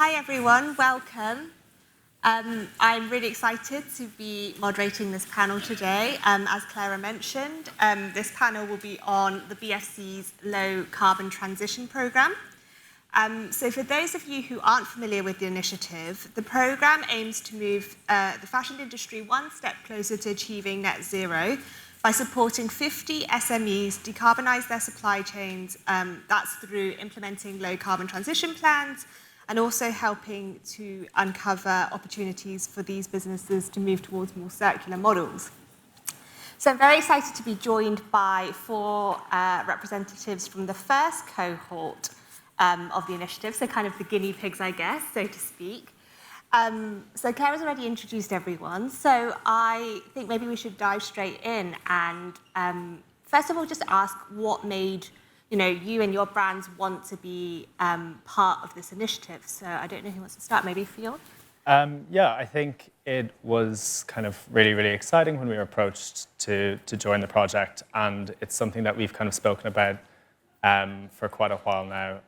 Hi everyone, welcome. I'm really excited to be moderating this panel today. As Clara mentioned, this panel will be on the BFC's Low Carbon Transition Programme. So for those of you who aren't familiar with the initiative, the programme aims to move the fashion industry one step closer to achieving net zero by supporting 50 SMEs decarbonise their supply chains. That's through implementing low carbon transition plans and also helping to uncover opportunities for these businesses to move towards more circular models. So I'm very excited to be joined by four representatives from the first cohort of the initiative, so kind of the guinea pigs, I guess, so to speak. So Clara's already introduced everyone, so I think maybe we should dive straight in and first of all just ask what made you and your brands want to be part of this initiative. So I don't know who wants to start, maybe Fionn? Yeah, I think it was kind of really, really exciting when we were approached to join the project, and it's something that we've kind of spoken about for quite a while now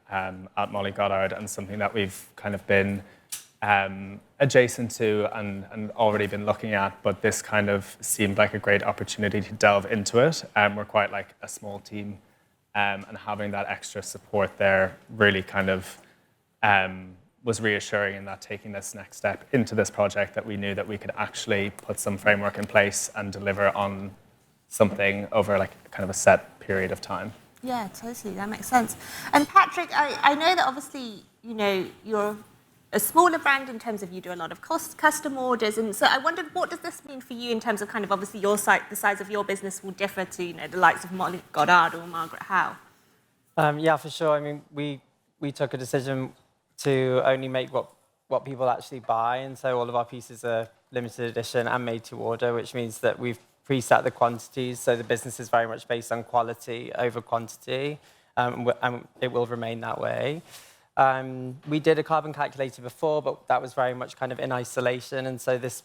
at Molly Goddard, and something that we've kind of been adjacent to and already been looking at, but this kind of seemed like a great opportunity to delve into it. We're quite like a small team, and having that extra support there really kind of was reassuring in that taking this next step into this project, that we knew that we could actually put some framework in place and deliver on something over like kind of a set period of time. Yeah, totally, that makes sense. And Patrick, I know that obviously, you're a smaller brand in terms of you do a lot of custom orders, and so I wondered, what does this mean for you in terms of kind of obviously the size of your business will differ to the likes of Molly Goddard or Margaret Howell? Yeah, for sure. I mean, we took a decision to only make what people actually buy, and so all of our pieces are limited edition and made to order, which means that we've preset the quantities, so the business is very much based on quality over quantity, and it will remain that way. We did a carbon calculator before, but that was very much kind of in isolation. And so this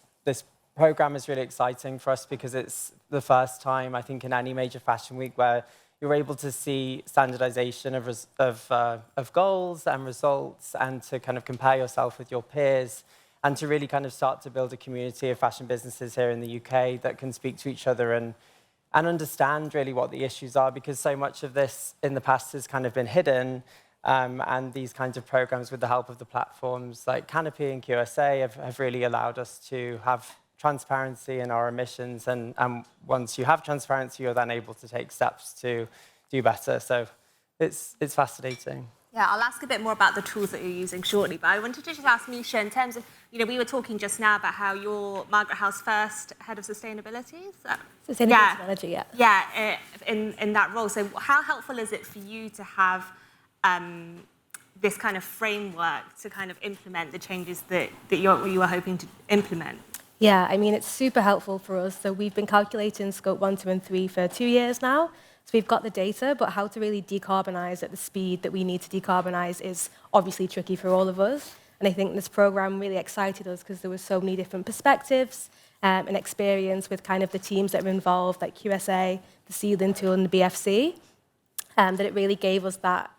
program is really exciting for us because it's the first time, I think, in any major fashion week where you're able to see standardization of goals and results, and to kind of compare yourself with your peers, and to really kind of start to build a community of fashion businesses here in the UK that can speak to each other and understand really what the issues are, because so much of this in the past has kind of been hidden. And these kinds of programs, with the help of the platforms like Canopy and QSA, have really allowed us to have transparency in our emissions. And once you have transparency, you're then able to take steps to do better. So it's fascinating. Yeah, I'll ask a bit more about the tools that you're using shortly, but I wanted to just ask Mica, in terms of, we were talking just now about how you're Margaret Howell's first head of sustainability. Sustainability, yeah. Yeah, in that role. So how helpful is it for you to have this kind of framework to kind of implement the changes that you are hoping to implement? Yeah, I mean, it's super helpful for us. So we've been calculating scope 1, 2, and 3 for 2 years now. So we've got the data, but how to really decarbonise at the speed that we need to decarbonise is obviously tricky for all of us. And I think this programme really excited us because there were so many different perspectives and experience with kind of the teams that were involved, like QSA, the Sealing Tool, and the BFC, that it really gave us that,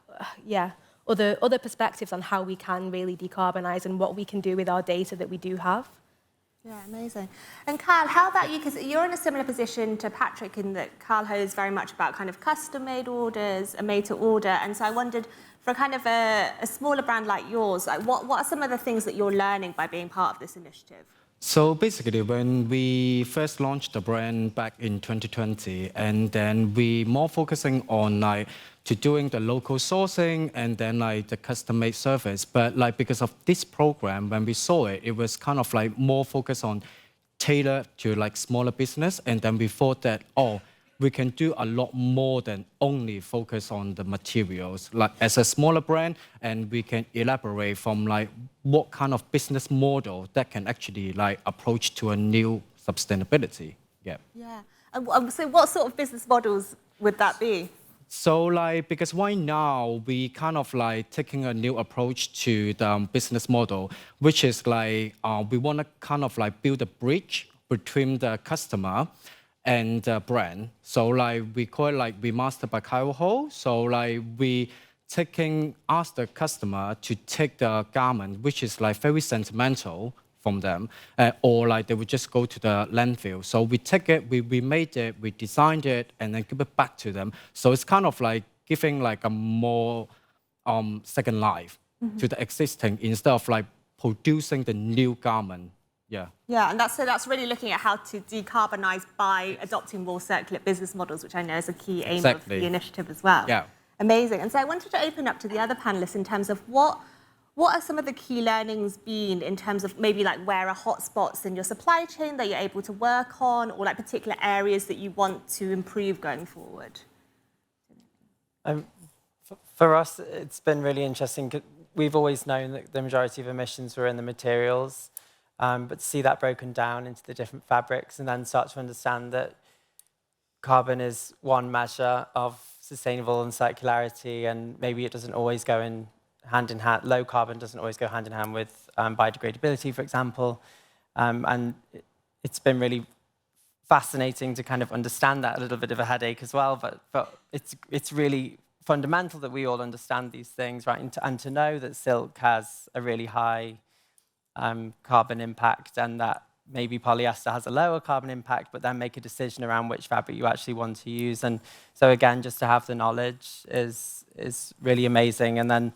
other perspectives on how we can really decarbonise and what we can do with our data that we do have. Yeah, amazing. And Carl, how about you? Because you're in a similar position to Patrick in that Carl is very much about kind of custom-made orders and made-to-order. And so I wondered, for kind of a smaller brand like yours, like what are some of the things that you're learning by being part of this initiative? So basically, when we first launched the brand back in 2020, and then we more focusing on to doing the local sourcing and then the custom-made service. But because of this program, when we saw it, it was kind of more focused on tailored to smaller business. And then we thought that, we can do a lot more than only focus on the materials. As a smaller brand, and we can elaborate from what kind of business model that can actually approach to a new sustainability. Yeah. Yeah. And so what sort of business models would that be? So because right now we kind of taking a new approach to the business model, which is we want to kind of build a bridge between the customer and the brand. So we call it Remastered by Howell. So we ask the customer to take the garment, which is like very sentimental from them, or like they would just go to the landfill. So we take it, we made it, we designed it, and then give it back to them. So it's kind of like giving like a more second life to the existing instead of like producing the new garment. Yeah. Yeah, and that's really looking at how to decarbonize by adopting more circular business models, which I know is a key aim of the initiative as well. Yeah. Amazing. And so I wanted to open up to the other panelists in terms of what are some of the key learnings been in terms of maybe like where are hotspots in your supply chain that you're able to work on, or like particular areas that you want to improve going forward? For us, it's been really interesting. We've always known that the majority of emissions were in the materials, but to see that broken down into the different fabrics and then start to understand that carbon is one measure of sustainable and circularity, and maybe it doesn't always go in hand in hand. Low carbon doesn't always go hand in hand with biodegradability, for example. And it's been really fascinating to kind of understand that, a little bit of a headache as well, but it's really fundamental that we all understand these things, right? And to know that silk has a really high carbon impact, and that maybe polyester has a lower carbon impact, but then make a decision around which fabric you actually want to use. And so again, just to have the knowledge is really amazing. And then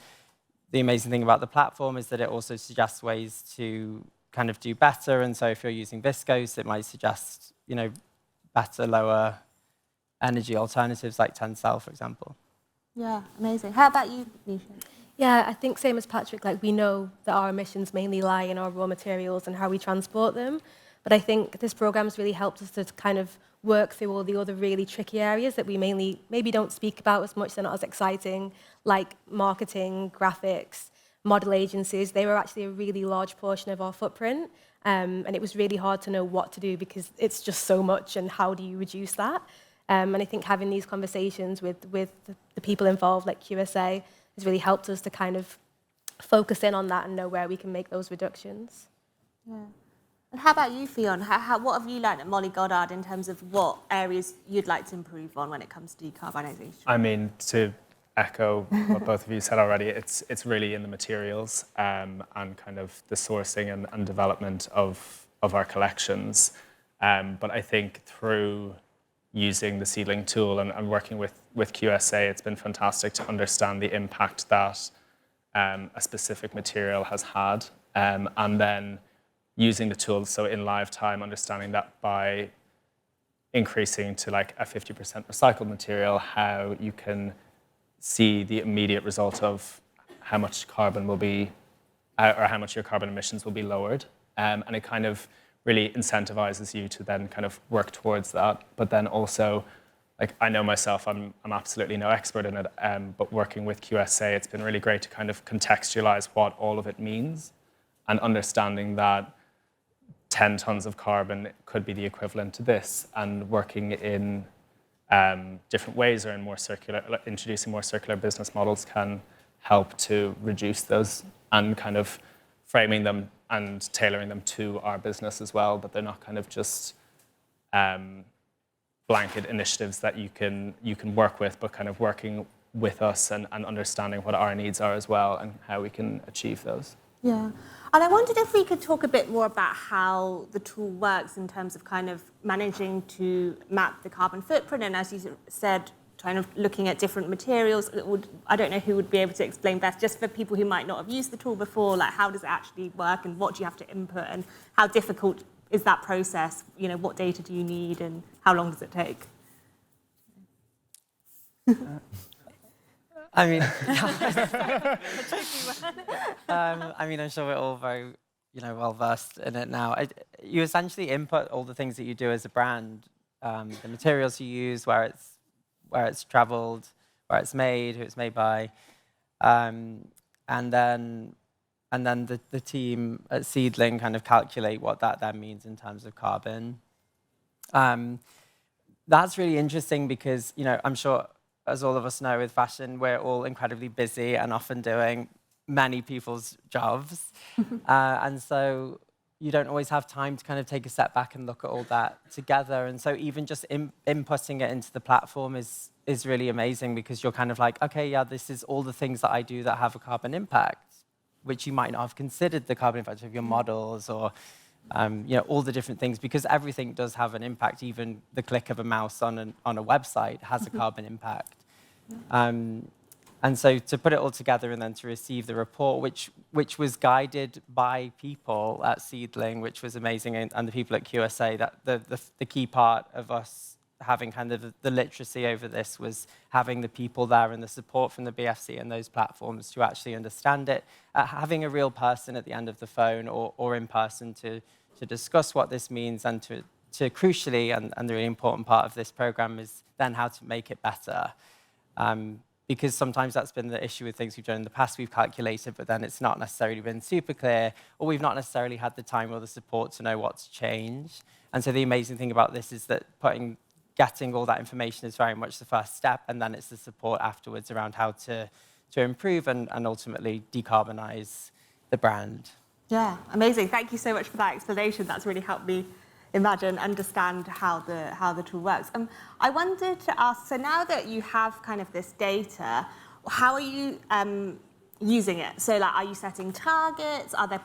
the amazing thing about the platform is that it also suggests ways to kind of do better. And so if you're using viscose, it might suggest, you know, better, lower energy alternatives like Tencel, for example. Yeah, amazing. How about you, Mica? Yeah, I think same as Patrick, like we know that our emissions mainly lie in our raw materials and how we transport them. But I think this program's really helped us to kind of work through all the other really tricky areas that we maybe don't speak about as much, they're not as exciting, like marketing, graphics, model agencies. They were actually a really large portion of our footprint. And it was really hard to know what to do because it's just so much, and how do you reduce that? And I think having these conversations with the people involved, like QSA, has really helped us to kind of focus in on that and know where we can make those reductions. Yeah. And how about you, Fionn? What have you learned at Molly Goddard in terms of what areas you'd like to improve on when it comes to decarbonisation? I mean, to echo what both of you said already, it's really in the materials and kind of the sourcing and development of our collections. But I think through using the seedling tool and working with QSA, it's been fantastic to understand the impact that a specific material has had, and then using the tool, so in live time, understanding that by increasing to like a 50% recycled material, how you can see the immediate result of how much carbon will be, or how much your carbon emissions will be lowered. And it kind of really incentivizes you to then kind of work towards that. But then also, like, I know myself, I'm absolutely no expert in it, but working with QSA, it's been really great to kind of contextualize what all of it means, and understanding that 10 tons of carbon could be the equivalent to this, and working in different ways or in more circular, introducing more circular business models can help to reduce those, and kind of framing them and tailoring them to our business as well, but they're not kind of just blanket initiatives that you can work with, but kind of working with us and understanding what our needs are as well and how we can achieve those. Yeah. And I wondered if we could talk a bit more about how the tool works in terms of kind of managing to map the carbon footprint, and as you said, kind of looking at different materials. I don't know who would be able to explain best, just for people who might not have used the tool before, like how does it actually work and what do you have to input and how difficult is that process? You know, what data do you need and how long does it take? I mean, I'm sure we're all very, well versed in it now. You essentially input all the things that you do as a brand, the materials you use, where it's traveled, where it's made, who it's made by, and then the team at Seedling kind of calculate what that then means in terms of carbon. That's really interesting because, I'm sure, as all of us know with fashion, we're all incredibly busy and often doing many people's jobs. And so, you don't always have time to kind of take a step back and look at all that together. And so even just inputting it into the platform is really amazing, because you're kind of like, okay, yeah, this is all the things that I do that have a carbon impact, which you might not have considered the carbon impact of your models or all the different things, because everything does have an impact. Even the click of a mouse on a website has a carbon impact. And so to put it all together and then to receive the report, which was guided by people at Seedling, which was amazing, and the people at QSA, that the key part of us having kind of the literacy over this was having the people there and the support from the BFC and those platforms to actually understand it, having a real person at the end of the phone or in person to discuss what this means, and to crucially, and the really important part of this program is then how to make it better. Because sometimes that's been the issue with things we've done in the past. We've calculated, but then it's not necessarily been super clear, or we've not necessarily had the time or the support to know what to change. And so the amazing thing about this is that getting all that information is very much the first step, and then it's the support afterwards around how to improve and ultimately decarbonize the brand. Yeah, amazing. Thank you so much for that explanation. That's really helped me understand how the tool works. I wanted to ask, so now that you have kind of this data, how are you using it? So like, are you setting targets? Are there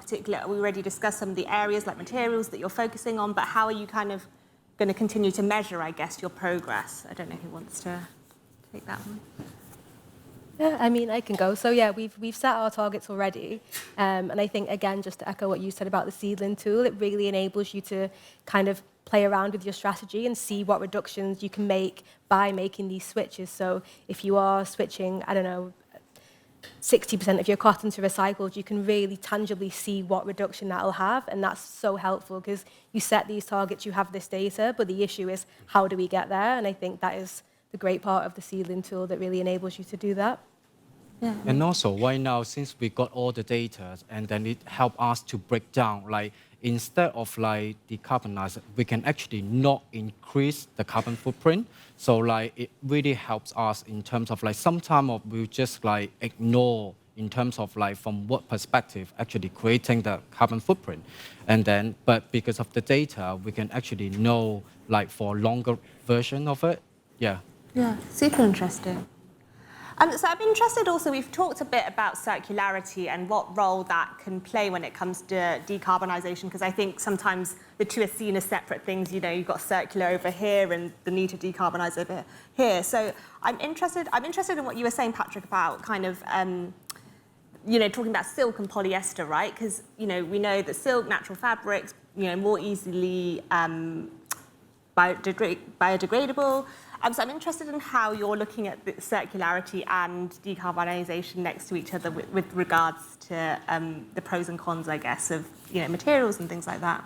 we already discussed some of the areas like materials that you're focusing on, but how are you kind of going to continue to measure, I guess, your progress? I don't know who wants to take that one. Yeah, I mean, I can go. So yeah, we've set our targets already, and I think, again, just to echo what you said about the Seedling tool, it really enables you to kind of play around with your strategy and see what reductions you can make by making these switches. So if you are switching, I don't know, 60% of your cotton to recycled, you can really tangibly see what reduction that'll have, and that's so helpful because you set these targets, you have this data, but the issue is how do we get there? And I think that is the great part of the Seedling tool that really enables you to do that. Yeah. And also, right now, since we got all the data, and then it helped us to break down, like, instead of like decarbonize, we can actually not increase the carbon footprint. So like, it really helps us in terms of like, sometimes we just like ignore in terms of like, from what perspective actually creating the carbon footprint. And then, but because of the data, we can actually know like for longer version of it. Yeah. Yeah, super interesting. So I'm interested also, we've talked a bit about circularity and what role that can play when it comes to decarbonisation, because I think sometimes the two are seen as separate things. You know, you've got circular over here and the need to decarbonise over here. So I'm interested in what you were saying, Patrick, about kind of, talking about silk and polyester, right? Because, we know that silk, natural fabrics, more easily biodegradable. So I'm interested in how you're looking at the circularity and decarbonisation next to each other with regards to the pros and cons, I guess, of materials and things like that.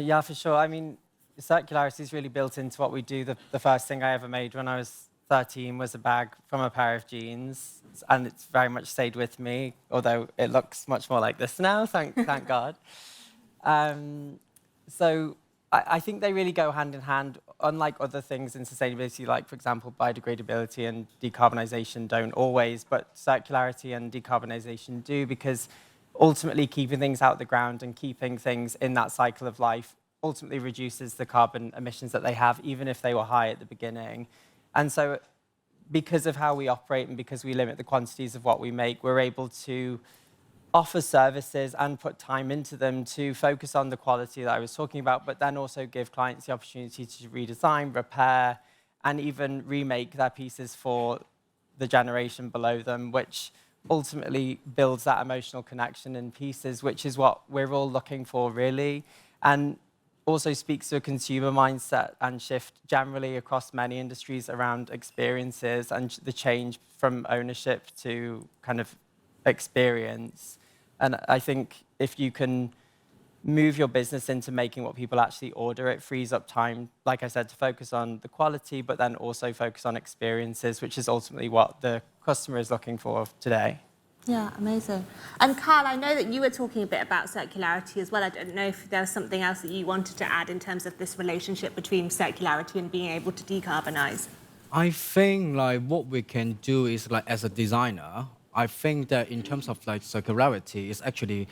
Yeah, for sure. I mean, circularity is really built into what we do. The first thing I ever made when I was 13 was a bag from a pair of jeans, and it's very much stayed with me, although it looks much more like this now, thank God. So I think they really go hand in hand. Unlike other things in sustainability, like, for example, biodegradability and decarbonisation don't always, but circularity and decarbonisation do, because ultimately keeping things out of the ground and keeping things in that cycle of life ultimately reduces the carbon emissions that they have, even if they were high at the beginning. And so because of how we operate and because we limit the quantities of what we make, we're able to offer services and put time into them to focus on the quality that I was talking about, but then also give clients the opportunity to redesign, repair, and even remake their pieces for the generation below them, which ultimately builds that emotional connection in pieces, which is what we're all looking for, really. And also speaks to a consumer mindset and shift generally across many industries around experiences and the change from ownership to kind of experience. And I think if you can move your business into making what people actually order, it frees up time, like I said, to focus on the quality, but then also focus on experiences, which is ultimately what the customer is looking for today. Yeah, amazing. And Carl, I know that you were talking a bit about circularity as well. I don't know if there was something else that you wanted to add in terms of this relationship between circularity and being able to decarbonise. I think like what we can do is like as a designer, I think that in terms of like circularity is actually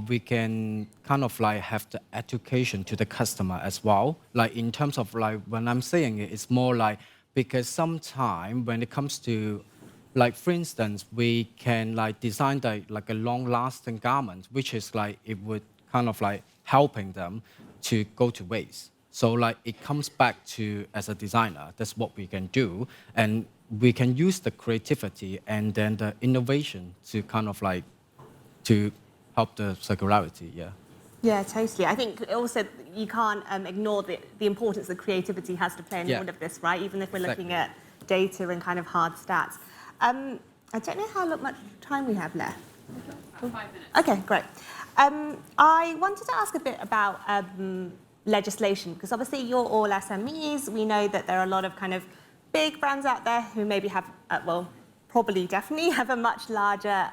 we can kind of like have the education to the customer as well. Like in terms of like when I'm saying it, it's more like because sometimes when it comes to like for instance, we can like design like a long-lasting garment, which is like it would kind of like helping them to go to waste. So like it comes back to as a designer, that's what we can do, and we can use the creativity and then the innovation to kind of like to help the circularity. Yeah. Yeah, totally. I think also you can't ignore the importance that creativity has to play in all of this, right? Even if we're looking at data and kind of hard stats. I don't know how much time we have left. 5 minutes. Okay, great. I wanted to ask a bit about legislation, because obviously you're all SMEs. We know that there are a lot of kind of big brands out there who maybe have, well, probably definitely have a much larger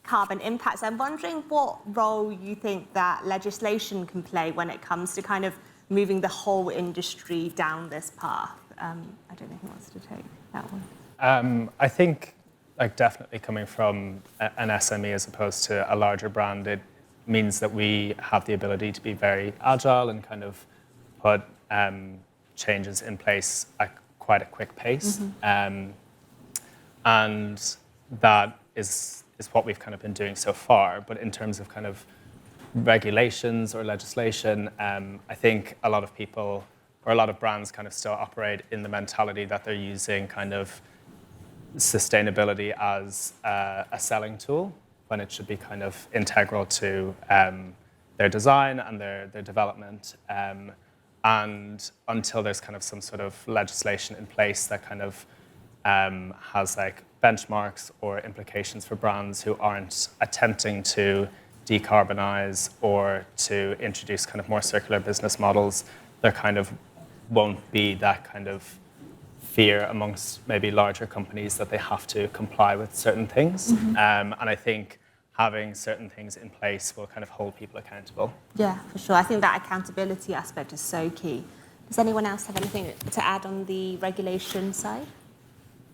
carbon impact. So I'm wondering what role you think that legislation can play when it comes to kind of moving the whole industry down this path. I don't know who wants to take that one. I think, like, definitely coming from an SME as opposed to a larger brand, it means that we have the ability to be very agile and kind of put changes in place at quite a quick pace. And that is what we've kind of been doing so far. But in terms of kind of regulations or legislation, I think a lot of people or a lot of brands kind of still operate in the mentality that they're using kind of sustainability as a selling tool, when it should be kind of integral to their design and their development. And until there's kind of some sort of legislation in place that kind of has like benchmarks or implications for brands who aren't attempting to decarbonize or to introduce kind of more circular business models, there kind of won't be that kind of fear amongst maybe larger companies that they have to comply with certain things. And I think having certain things in place will kind of hold people accountable. Yeah, for sure. I think that accountability aspect is so key. Does anyone else have anything to add on the regulation side?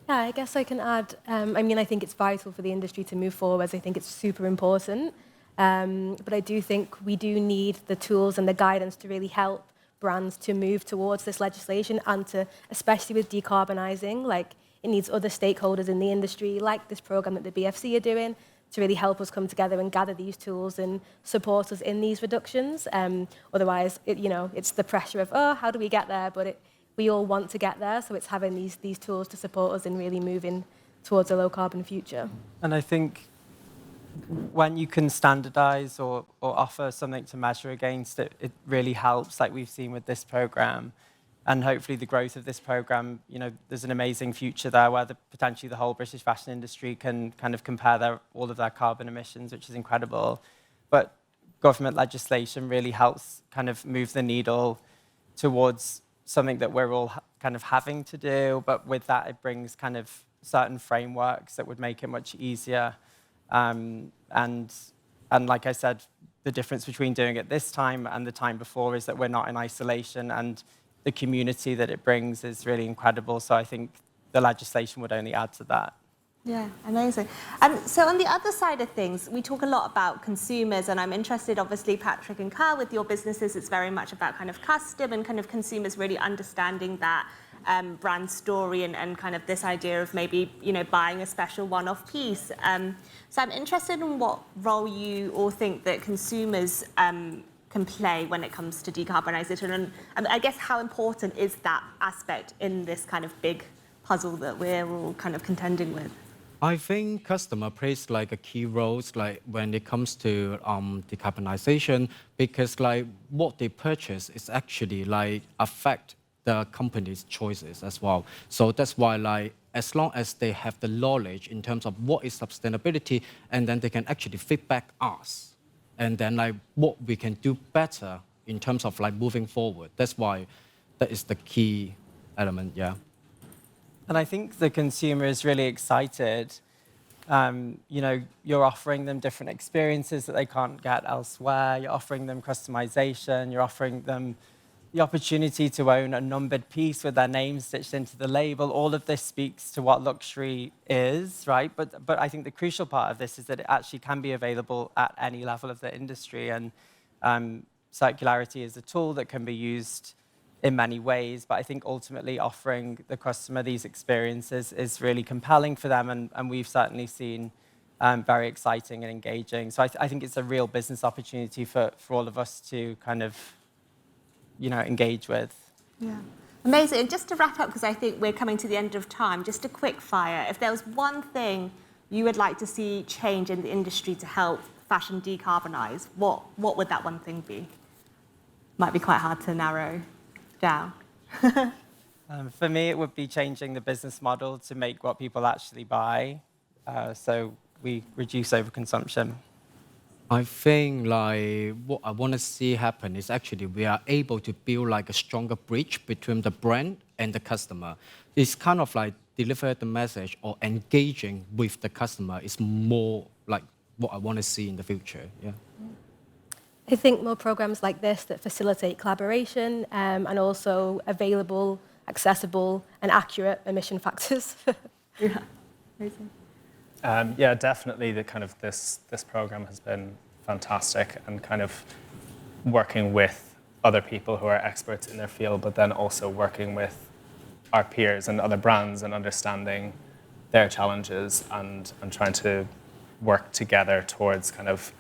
Yeah, I guess I can add, I mean, I think it's vital for the industry to move forward. I think it's super important. But I do think we do need the tools and the guidance to really help brands to move towards this legislation and to, especially with decarbonising, like it needs other stakeholders in the industry, like this programme that the BFC are doing, to really help us come together and gather these tools and support us in these reductions. Otherwise, it's the pressure of, oh, how do we get there? But we all want to get there, so it's having these tools to support us in really moving towards a low-carbon future. And I think when you can standardize or offer something to measure against, it really helps, like we've seen with this program. And hopefully the growth of this program, there's an amazing future there where potentially the whole British fashion industry can kind of compare all of their carbon emissions, which is incredible. But government legislation really helps kind of move the needle towards something that we're all kind of having to do. But with that, it brings kind of certain frameworks that would make it much easier. And like I said, the difference between doing it this time and the time before is that we're not in isolation, and the community that it brings is really incredible. So I think the legislation would only add to that. Yeah, amazing. So on the other side of things, we talk a lot about consumers, and I'm interested, obviously, Patrick and Carl, with your businesses, it's very much about kind of custom and kind of consumers really understanding that brand story and kind of this idea of maybe, buying a special one-off piece. So I'm interested in what role you all think that consumers can play when it comes to decarbonisation, and I guess how important is that aspect in this kind of big puzzle that we're all kind of contending with? I think customer plays like a key role, like when it comes to decarbonization, because like what they purchase is actually like affect the company's choices as well. So that's why like as long as they have the knowledge in terms of what is sustainability, and then they can actually feedback us, and then like what we can do better in terms of like moving forward. That's why that is the key element. Yeah. And I think the consumer is really excited. You're offering them different experiences that they can't get elsewhere. You're offering them customization. You're offering them, the opportunity to own a numbered piece with their name stitched into the label, all of this speaks to what luxury is, right? But I think the crucial part of this is that it actually can be available at any level of the industry. And circularity is a tool that can be used in many ways, but I think ultimately offering the customer these experiences is really compelling for them, and we've certainly seen very exciting and engaging. So I think it's a real business opportunity for all of us to kind of, engage with. Yeah. Amazing. And just to wrap up, because I think we're coming to the end of time, just a quick fire. If there was one thing you would like to see change in the industry to help fashion decarbonize, what would that one thing be? Might be quite hard to narrow down. For me, it would be changing the business model to make what people actually buy, so we reduce overconsumption. I think what I want to see happen is actually we are able to build a stronger bridge between the brand and the customer. It's kind of deliver the message or engaging with the customer is more what I want to see in the future. Yeah. I think more programs like this that facilitate collaboration and also available, accessible, and accurate emission factors. Yeah. Amazing. Yeah, definitely. This program has been fantastic, and kind of working with other people who are experts in their field, but then also working with our peers and other brands and understanding their challenges and trying to work together towards kind of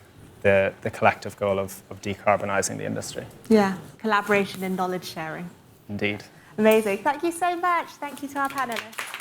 the collective goal of decarbonizing the industry. Yeah. Collaboration and knowledge sharing. Indeed. Amazing. Thank you so much. Thank you to our panelists.